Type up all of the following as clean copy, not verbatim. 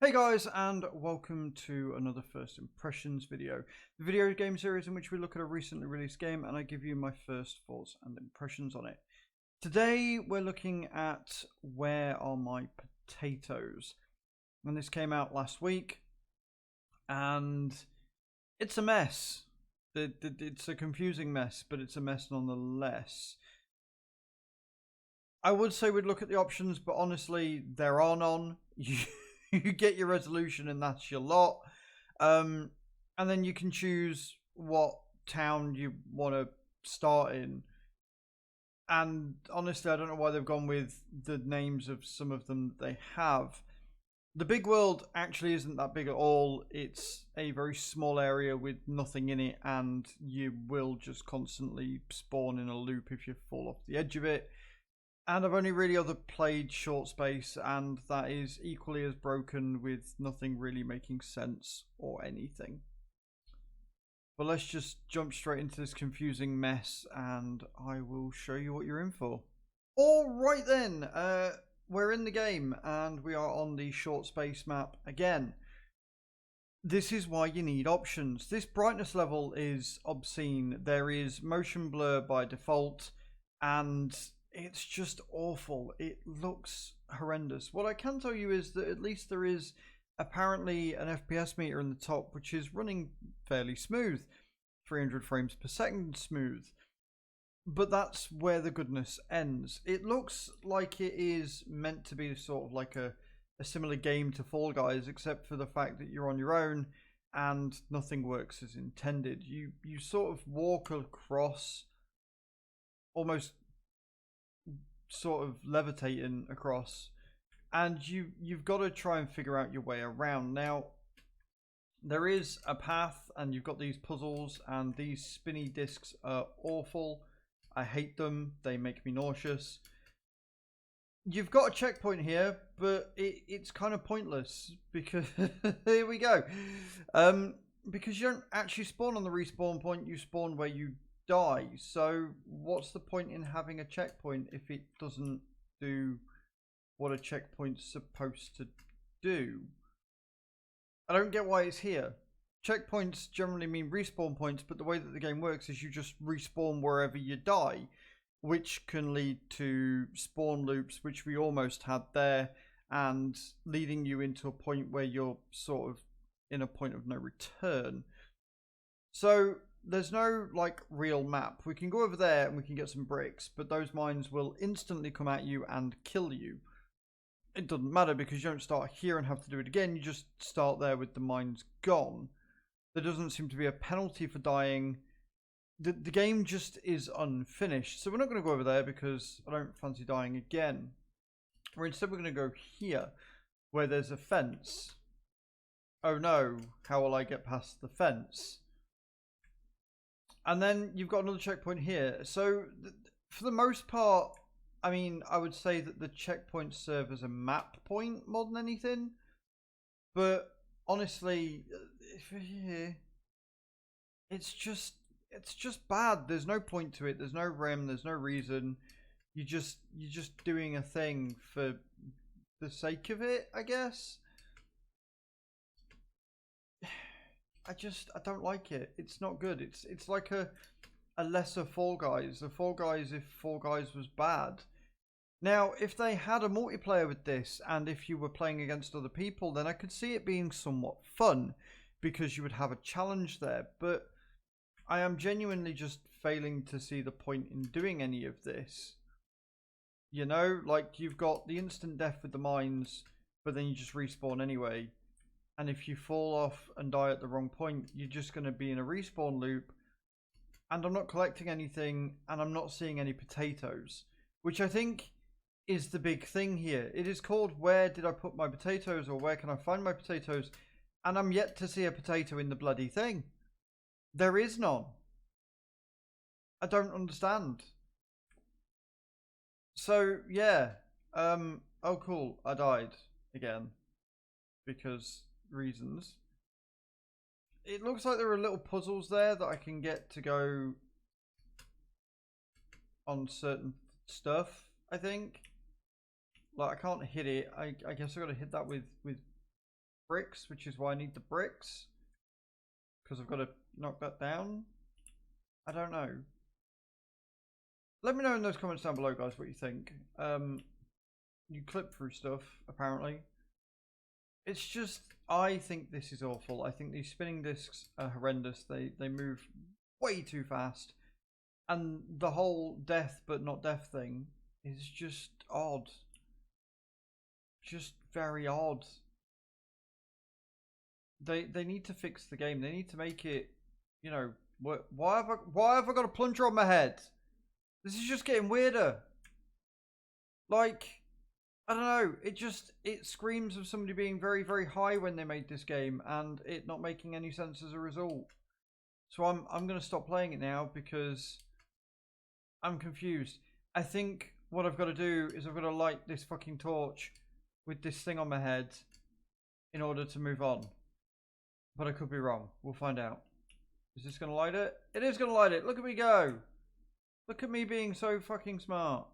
Hey guys, and welcome to another first impressions video, the video game series in which we look at a recently released game and I give you my first thoughts and impressions on it. Today we're looking at Where Are My Potatoes, and this came out last week and it's a mess. It's a confusing mess, but it's a mess nonetheless. I would say we'd look at the options, but honestly there are none. You get your resolution and that's your lot, and then you can choose what town you want to start in. And honestly, I don't know why they've gone with the names of some of them that they have. The big world actually isn't that big at all. It's a very small area with nothing in it, and you will just constantly spawn in a loop if you fall off the edge of it. And I've only really played Short Space, and that is equally as broken with nothing really making sense or anything. But let's just jump straight into this confusing mess and I will show you what you're in for. Alright then, we're in the game and we are on the Short Space map again. This is why you need options. This brightness level is obscene. There is motion blur by default and it's just awful. It looks horrendous. What I can tell you is that at least there is apparently an FPS meter in the top, which is running fairly smooth, 300 frames per second smooth. But that's where the goodness ends. It looks like it is meant to be sort of like a similar game to Fall Guys, except for the fact that you're on your own and nothing works as intended. You sort of walk across, almost sort of levitating across, and you've got to try and figure out your way around. Now there is a path and you've got these puzzles, and these spinny discs are awful. I hate them. They make me nauseous. You've got a checkpoint here, but it's kind of pointless because here we go. Because you don't actually spawn on the respawn point, you spawn where you die. So what's the point in having a checkpoint if it doesn't do what a checkpoint's supposed to do? I don't get why it's here. Checkpoints generally mean respawn points, but the way that the game works is you just respawn wherever you die, which can lead to spawn loops, which we almost had there, and leading you into a point where you're sort of in a point of no return. So there's no like real map. We can go over there and we can get some bricks, but those mines will instantly come at you and kill you. It doesn't matter because you don't start here and have to do it again. You just start there with the mines gone. There doesn't seem to be a penalty for dying. The game just is unfinished. So we're not going to go over there because I don't fancy dying again. Instead we're going to go here where there's a fence. Oh no, how will I get past the fence? And then you've got another checkpoint here. So for the most part, I mean, I would say that the checkpoints serve as a map point more than anything. But honestly, it's just bad. There's no point to it. There's no rem. There's no reason. You're just doing a thing for the sake of it, I guess. I don't like it. It's not good. It's like a lesser Fall Guys. A Fall Guys if Fall Guys was bad. Now, if they had a multiplayer with this, and if you were playing against other people, then I could see it being somewhat fun, because you would have a challenge there. But I am genuinely just failing to see the point in doing any of this. You know, like you've got the instant death with the mines, but then you just respawn anyway. And if you fall off and die at the wrong point, you're just going to be in a respawn loop. And I'm not collecting anything, and I'm not seeing any potatoes, which I think is the big thing here. It is called Where Did I Put My Potatoes, or Where Can I Find My Potatoes? And I'm yet to see a potato in the bloody thing. There is none. I don't understand. So yeah, oh cool, I died again because reasons. It looks like there are little puzzles there that I can get to go on certain stuff, I think. Like I can't hit it. I guess I gotta hit that with bricks, which is why I need the bricks. Because I've got to knock that down. I don't know. Let me know in those comments down below, guys, what you think. You clip through stuff, apparently. It's just, I think this is awful. I think these spinning discs are horrendous. They move way too fast. And the whole death but not death thing is just odd. Just very odd. They need to fix the game. They need to make it, you know, why have I got a plunger on my head? This is just getting weirder. Like, I don't know. It screams of somebody being very, very high when they made this game, and it not making any sense as a result. So I'm gonna stop playing it now because I'm confused. I think what I've got to do is I've got to light this fucking torch with this thing on my head in order to move on. But I could be wrong. We'll find out. Is this gonna light it? It is gonna light it. Look at me go. Look at me being so fucking smart.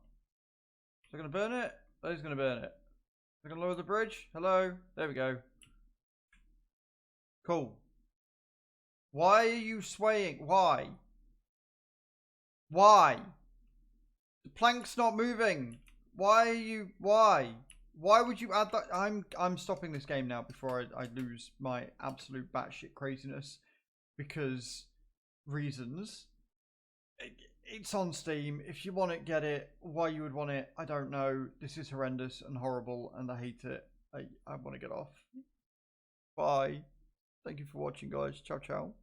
Is it gonna burn it? That is gonna burn it. Is it gonna lower the bridge? Hello? There we go. Cool. Why are you swaying? Why? Why? The plank's not moving. Why are you? Why? Why would you add that? I'm stopping this game now before I lose my absolute batshit craziness because reasons. It's on Steam. If you want it, get it. Why you would want it, I don't know. This is horrendous and horrible, and I hate it. I want to get off. Bye. Thank you for watching, guys. Ciao, ciao.